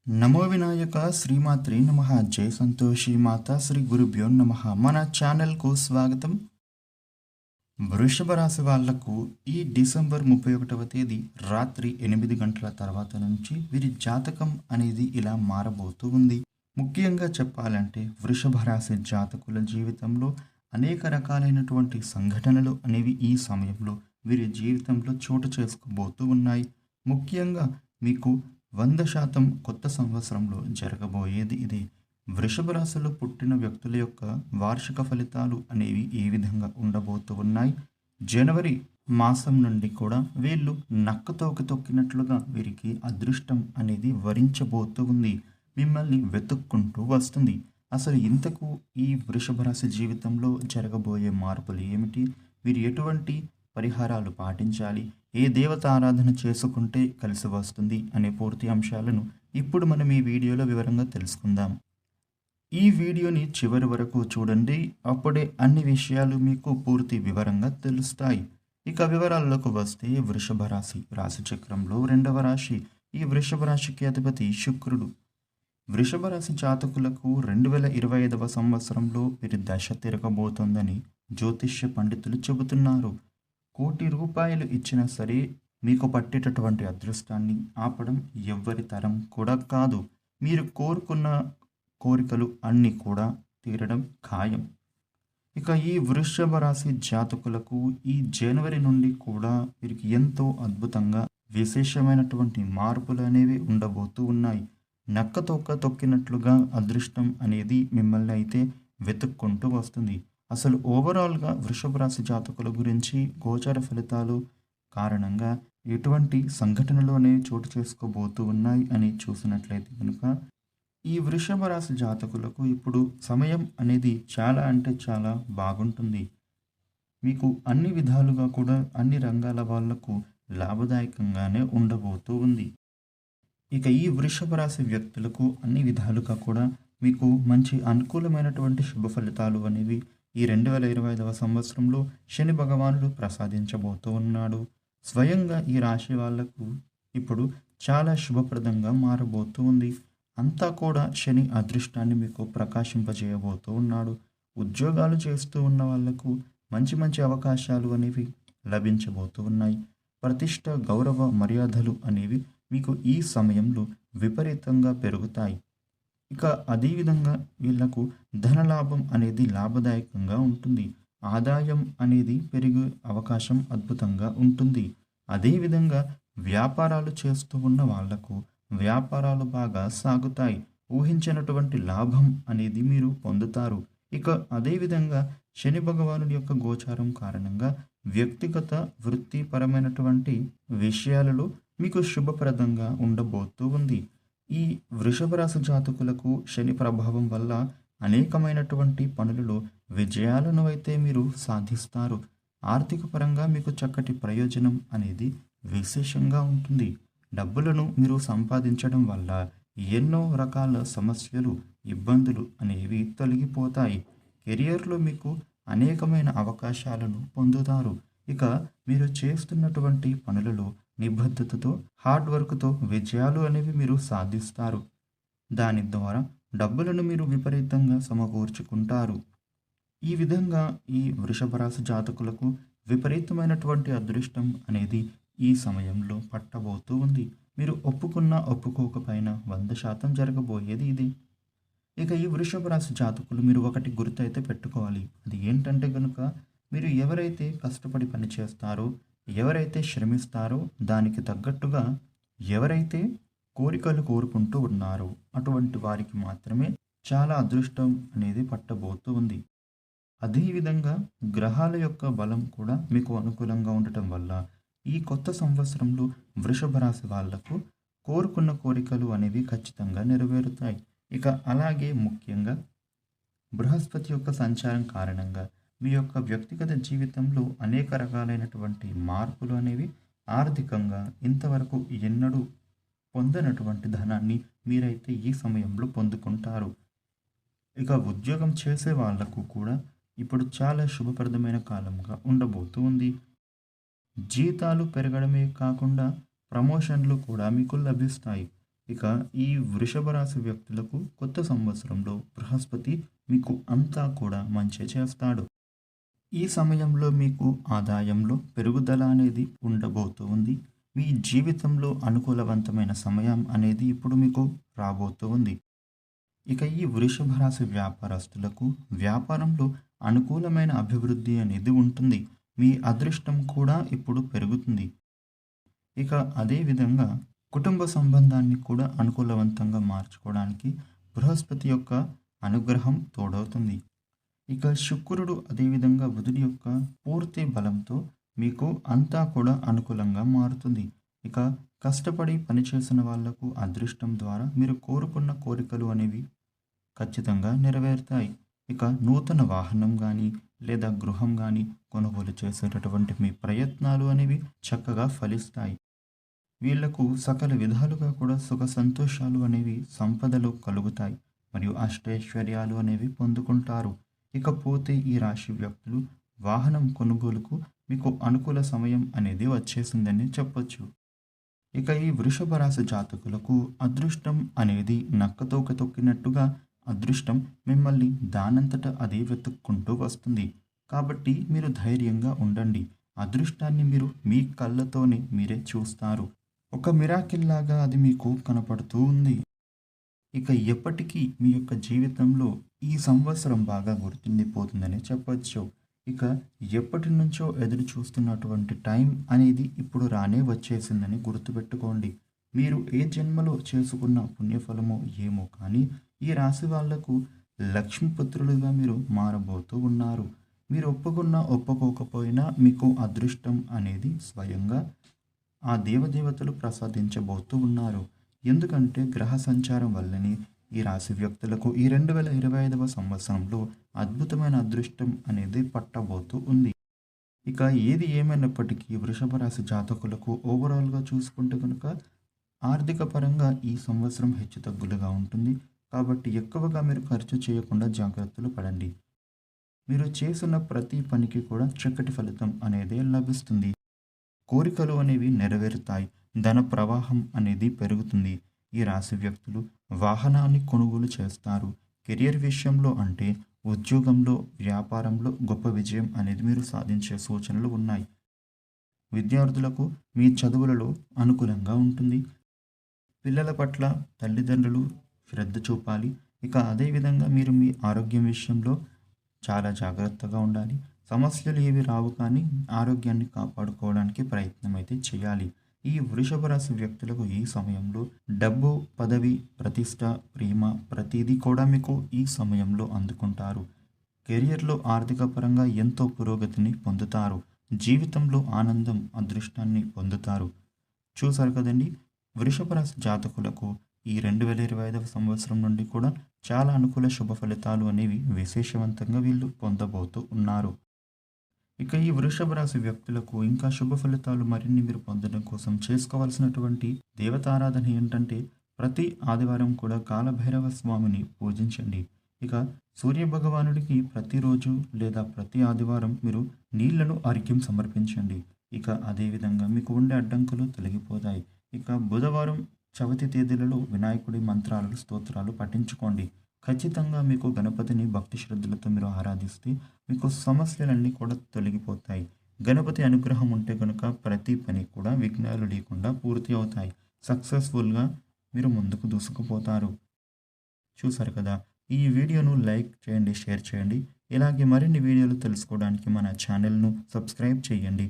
నమో వినాయక శ్రీమాత్రే నమః. జై సంతోషి మాత శ్రీ గురుభ్యో నమః. మన ఛానల్కు స్వాగతం. వృషభ రాశి వాళ్లకు ఈ డిసెంబర్ 31వ తేదీ రాత్రి 8 గంటల తర్వాత నుంచి వీరి జాతకం అనేది ఇలా మారబోతూ ఉంది. ముఖ్యంగా చెప్పాలంటే వృషభ రాశి జాతకుల జీవితంలో అనేక రకాలైనటువంటి సంఘటనలు అనేవి ఈ సమయంలో వీరి జీవితంలో చోటు చేసుకోబోతూ ఉన్నాయి. ముఖ్యంగా మీకు 100% కొత్త సంవత్సరంలో జరగబోయేది ఇదే. వృషభ రాశిలో పుట్టిన వ్యక్తుల యొక్క వార్షిక ఫలితాలు అనేవి ఏ విధంగా ఉండబోతూ ఉన్నాయి. జనవరి మాసం నుండి కూడా వీళ్ళు నక్కతోక తొక్కినట్లుగా వీరికి అదృష్టం అనేది వరించబోతూ ఉంది. మిమ్మల్ని వెతుక్కుంటూ వస్తుంది. అసలు ఇంతకు ఈ వృషభ రాశి జీవితంలో జరగబోయే మార్పులు ఏమిటి? వీరు ఎటువంటి పరిహారాలు పాటించాలి? ఏ దేవత ఆరాధన చేసుకుంటే కలిసి వస్తుంది అనే పూర్తి అంశాలను ఇప్పుడు మనం ఈ వీడియోలో వివరంగా తెలుసుకుందాం. ఈ వీడియోని చివరి వరకు చూడండి. అప్పుడే అన్ని విషయాలు మీకు పూర్తి వివరంగా తెలుస్తాయి. ఇక వివరాల్లోకి వస్తే వృషభ రాశి రాశిచక్రంలో 2వ రాశి. ఈ వృషభ రాశికి అధిపతి శుక్రుడు. వృషభ రాశి జాతకులకు 2025వ సంవత్సరంలో వీరి దశ తిరగబోతోందని జ్యోతిష్య పండితులు చెబుతున్నారు. ₹1,00,00,000 ఇచ్చినా సరే మీకు పట్టేటటువంటి అదృష్టాన్ని ఆపడం ఎవ్వరి తరం కూడా కాదు. మీరు కోరుకున్న కోరికలు అన్నీ కూడా తీరడం ఖాయం. ఇక ఈ వృషభ రాశి జాతకులకు ఈ జనవరి నుండి కూడా వీరికి ఎంతో అద్భుతంగా విశేషమైనటువంటి మార్పులు అనేవి ఉండబోతూ ఉన్నాయి. నక్కతోక తొక్కినట్లుగా అదృష్టం అనేది మిమ్మల్ని అయితే వెతుక్కుంటూ వస్తుంది. అసలు ఓవరాల్గా వృషభ రాశి జాతకుల గురించి గోచార ఫలితాలు కారణంగా ఎటువంటి సంఘటనలు అనేవి చోటు చేసుకోబోతూ ఉన్నాయి అని చూసినట్లయితే కనుక ఈ వృషభ రాశి జాతకులకు ఇప్పుడు సమయం అనేది చాలా అంటే చాలా బాగుంటుంది. మీకు అన్ని విధాలుగా కూడా అన్ని రంగాల వాళ్లకు లాభదాయకంగానే ఉండబోతూ ఉంది. ఇక ఈ వృషభ రాశి వ్యక్తులకు అన్ని విధాలుగా కూడా మీకు మంచి అనుకూలమైనటువంటి శుభ ఫలితాలు అనేవి ఈ 2025వ సంవత్సరంలో శని భగవానుడు ప్రసాదించబోతూ ఉన్నాడు. స్వయంగా ఈ రాశి వాళ్లకు ఇప్పుడు చాలా శుభప్రదంగా మారబోతూ ఉంది. అంతా కూడా శని అదృష్టాన్ని మీకు ప్రకాశింపజేయబోతూ ఉన్నాడు. ఉద్యోగాలు చేస్తూ ఉన్న వాళ్లకు మంచి మంచి అవకాశాలు అనేవి లభించబోతూ ఉన్నాయి. ప్రతిష్ట, గౌరవ, మర్యాదలు అనేవి మీకు ఈ సమయంలో విపరీతంగా పెరుగుతాయి. ఇక అదేవిధంగా వీళ్లకు ధనలాభం అనేది లాభదాయకంగా ఉంటుంది. ఆదాయం అనేది పెరిగే అవకాశం అద్భుతంగా ఉంటుంది. అదేవిధంగా వ్యాపారాలు చేస్తూ ఉన్న వాళ్లకు వ్యాపారాలు బాగా సాగుతాయి. ఊహించినటువంటి లాభం అనేది మీరు పొందుతారు. ఇక అదేవిధంగా శని భగవానుడి యొక్క గోచారం కారణంగా వ్యక్తిగత వృత్తిపరమైనటువంటి విషయాలలో మీకు శుభప్రదంగా ఉండబోతూ ఉంది. ఈ వృషభ రాశి జాతకులకు శని ప్రభావం వల్ల అనేకమైనటువంటి పనులలో విజయాలను అయితే మీరు సాధిస్తారు. ఆర్థిక పరంగా మీకు చక్కటి ప్రయోజనం అనేది విశేషంగా ఉంటుంది. డబ్బులను మీరు సంపాదించడం వల్ల ఎన్నో రకాల సమస్యలు, ఇబ్బందులు అనేవి తొలగిపోతాయి. కెరియర్లో మీకు అనేకమైన అవకాశాలను పొందుతారు. ఇక మీరు చేస్తున్నటువంటి పనులలో నిబద్ధతతో, హార్డ్ వర్క్తో విజయాలు అనేవి మీరు సాధిస్తారు. దాని ద్వారా డబ్బులను మీరు విపరీతంగా సమకూర్చుకుంటారు. ఈ విధంగా ఈ వృషభ రాశి జాతకులకు విపరీతమైనటువంటి అదృష్టం అనేది ఈ సమయంలో పట్టబోతూ ఉంది. మీరు ఒప్పుకున్నా ఒప్పుకోకపోయినా 100% జరగబోయేది ఇది. ఇక ఈ వృషభ రాశి జాతకులు మీరు ఒకటి గుర్తయితే పెట్టుకోవాలి. అది ఏంటంటే కనుక మీరు ఎవరైతే కష్టపడి పని చేస్తారో, ఎవరైతే శ్రమిస్తారో, దానికి తగ్గట్టుగా ఎవరైతే కోరికలు కోరుకుంటూ ఉన్నారో అటువంటి వారికి మాత్రమే చాలా అదృష్టం అనేది పట్టబోతూ ఉంది. అదేవిధంగా గ్రహాల యొక్క బలం కూడా మీకు అనుకూలంగా ఉండటం వల్ల ఈ కొత్త సంవత్సరంలో వృషభ రాశి వాళ్లకు కోరుకున్న కోరికలు అనేవి ఖచ్చితంగా నెరవేరుతాయి. ఇక అలాగే ముఖ్యంగా బృహస్పతి యొక్క సంచారం కారణంగా మీ యొక్క వ్యక్తిగత జీవితంలో అనేక రకాలైనటువంటి మార్పులు అనేవి ఆర్థికంగా ఇంతవరకు ఎన్నడూ పొందనటువంటి ధనాన్ని మీరైతే ఈ సమయంలో పొందుకుంటారు. ఇక ఉద్యోగం చేసే వాళ్లకు కూడా ఇప్పుడు చాలా శుభప్రదమైన కాలంగా ఉండబోతూ ఉంది. జీతాలు పెరగడమే కాకుండా ప్రమోషన్లు కూడా మీకు లభిస్తాయి. ఇక ఈ వృషభ రాశి వ్యక్తులకు కొత్త సంవత్సరంలో బృహస్పతి మీకు అంతా కూడా మంచి చేస్తాడు. ఈ సమయంలో మీకు ఆదాయంలో పెరుగుదల అనేది ఉండబోతూ ఉంది. మీ జీవితంలో అనుకూలవంతమైన సమయం అనేది ఇప్పుడు మీకు రాబోతూ ఉంది. ఇక ఈ వృషభ రాశి వ్యాపారస్తులకు వ్యాపారంలో అనుకూలమైన అభివృద్ధి అనేది ఉంటుంది. మీ అదృష్టం కూడా ఇప్పుడు పెరుగుతుంది. ఇక అదే విధంగా కుటుంబ సంబంధాన్ని కూడా అనుకూలవంతంగా మార్చుకోవడానికి బృహస్పతి యొక్క అనుగ్రహం తోడవుతుంది. ఇక శుక్రుడు అదేవిధంగా బుధుడి యొక్క పూర్తి బలంతో మీకు అంతా కూడా అనుకూలంగా మారుతుంది. ఇక కష్టపడి పనిచేసిన వాళ్లకు అదృష్టం ద్వారా మీరు కోరుకున్న కోరికలు అనేవి ఖచ్చితంగా నెరవేరుతాయి. ఇక నూతన వాహనం కానీ లేదా గృహం కానీ కొనుగోలు చేసేటటువంటి మీ ప్రయత్నాలు అనేవి చక్కగా ఫలిస్తాయి. వీళ్లకు సకల విధాలుగా కూడా సుఖ సంతోషాలు అనేవి సంపదలు కలుగుతాయి మరియు అష్టైశ్వర్యాలు అనేవి పొందుకుంటారు. ఇకపోతే ఈ రాశి వ్యక్తులు వాహనం కొనుగోలుకు మీకు అనుకూల సమయం అనేది వచ్చేసిందని చెప్పొచ్చు. ఇక ఈ వృషభ రాశి జాతకులకు అదృష్టం అనేది నక్కతోక తొక్కినట్టుగా అదృష్టం మిమ్మల్ని దానంతట అదే వెతుక్కుంటూ వస్తుంది. కాబట్టి మీరు ధైర్యంగా ఉండండి. అదృష్టాన్ని మీరు మీ కళ్ళతోనే మీరే చూస్తారు. ఒక మిరాకిల్ లాగా అది మీకు కనపడుతూ ఉంది. ఇక ఎప్పటికీ మీ యొక్క జీవితంలో ఈ సంవత్సరం బాగా గుర్తుండిపోతుందని చెప్పొచ్చు. ఇక ఎప్పటి నుంచో ఎదురు చూస్తున్నటువంటి టైం అనేది ఇప్పుడు రానే వచ్చేసిందని గుర్తుపెట్టుకోండి. మీరు ఏ జన్మలో చేసుకున్న పుణ్యఫలమో ఏమో కానీ ఈ రాశి వాళ్లకు లక్ష్మీపుత్రులుగా మీరు మారబోతూ ఉన్నారు. మీరు ఒప్పుకున్నా ఒప్పుకోకపోయినా మీకు అదృష్టం అనేది స్వయంగా ఆ దేవదేవతలు ప్రసాదించబోతూ ఉన్నారు. ఎందుకంటే గ్రహ సంచారం వల్లనే ఈ రాశి వ్యక్తులకు ఈ 2025వ సంవత్సరంలో అద్భుతమైన అదృష్టం అనేది పట్టబోతూ ఉంది. ఇక ఏది ఏమైనప్పటికీ వృషభ రాశి జాతకులకు ఓవరాల్గా చూసుకుంటే కనుక ఆర్థిక పరంగా ఈ సంవత్సరం హెచ్చుతగ్గులుగా ఉంటుంది. కాబట్టి ఎక్కువగా మీరు ఖర్చు చేయకుండా జాగ్రత్తలు పడండి. మీరు చేసిన ప్రతి పనికి కూడా చక్కటి ఫలితం అనేది లభిస్తుంది. కోరికలు అనేవి నెరవేరుతాయి. ధన ప్రవాహం అనేది పెరుగుతుంది. ఈ రాశి వ్యక్తులు వాహనాన్ని కొనుగోలు చేస్తారు. కెరియర్ విషయంలో అంటే ఉద్యోగంలో వ్యాపారంలో గొప్ప విజయం అనేది మీరు సాధించే సూచనలు ఉన్నాయి. విద్యార్థులకు మీ చదువులలో అనుకూలంగా ఉంటుంది. పిల్లల పట్ల తల్లిదండ్రులు శ్రద్ధ చూపాలి. ఇక అదేవిధంగా మీరు మీ ఆరోగ్యం విషయంలో చాలా జాగ్రత్తగా ఉండాలి. సమస్యలు ఏవి రావు కానీ ఆరోగ్యాన్ని కాపాడుకోవడానికి ప్రయత్నం అయితే చేయాలి. ఈ వృషభ రాశి వ్యక్తులకు ఈ సమయంలో డబ్బు, పదవి, ప్రతిష్ట, ప్రేమ ప్రతిదీ కూడా మీకు ఈ సమయంలో అందుకుంటారు. కెరియర్లో ఆర్థిక పరంగా ఎంతో పురోగతిని పొందుతారు. జీవితంలో ఆనందం, అదృష్టాన్ని పొందుతారు. చూసారు కదండి, వృషభ రాశి జాతకులకు ఈ 2025వ సంవత్సరం నుండి కూడా చాలా అనుకూల శుభ ఫలితాలు అనేవి విశేషవంతంగా వీళ్ళు పొందబోతూ ఉన్నారు. ఇక ఈ వృషభ రాశి వ్యక్తులకు ఇంకా శుభ ఫలితాలు మరిన్ని మీరు పొందడం కోసం చేసుకోవాల్సినటువంటి దేవతారాధన ఏంటంటే ప్రతి ఆదివారం కూడా కాలభైరవ స్వామిని పూజించండి. ఇక సూర్య భగవానుడికి ప్రతిరోజు లేదా ప్రతి ఆదివారం మీరు నీళ్లను అర్ఘ్యం సమర్పించండి. ఇక అదేవిధంగా మీకు ఉండే అడ్డంకులు తొలగిపోతాయి. ఇక బుధవారం చవితి తేదీలలో వినాయకుడి మంత్రాలు, స్తోత్రాలు పఠించుకోండి. ఖచ్చితంగా మీకు గణపతిని భక్తి శ్రద్ధలతో మీరు ఆరాధిస్తే మీకు సమస్యలన్నీ కూడా తొలగిపోతాయి. గణపతి అనుగ్రహం ఉంటే కనుక ప్రతి పని కూడా విఘ్నాలు లేకుండా పూర్తి అవుతాయి. సక్సెస్ఫుల్గా మీరు ముందుకు దూసుకుపోతారు. చూసారు కదా, ఈ వీడియోను లైక్ చేయండి, షేర్ చేయండి. ఇలాగే మరిన్ని వీడియోలు తెలుసుకోవడానికి మన ఛానల్ను సబ్స్క్రైబ్ చేయండి.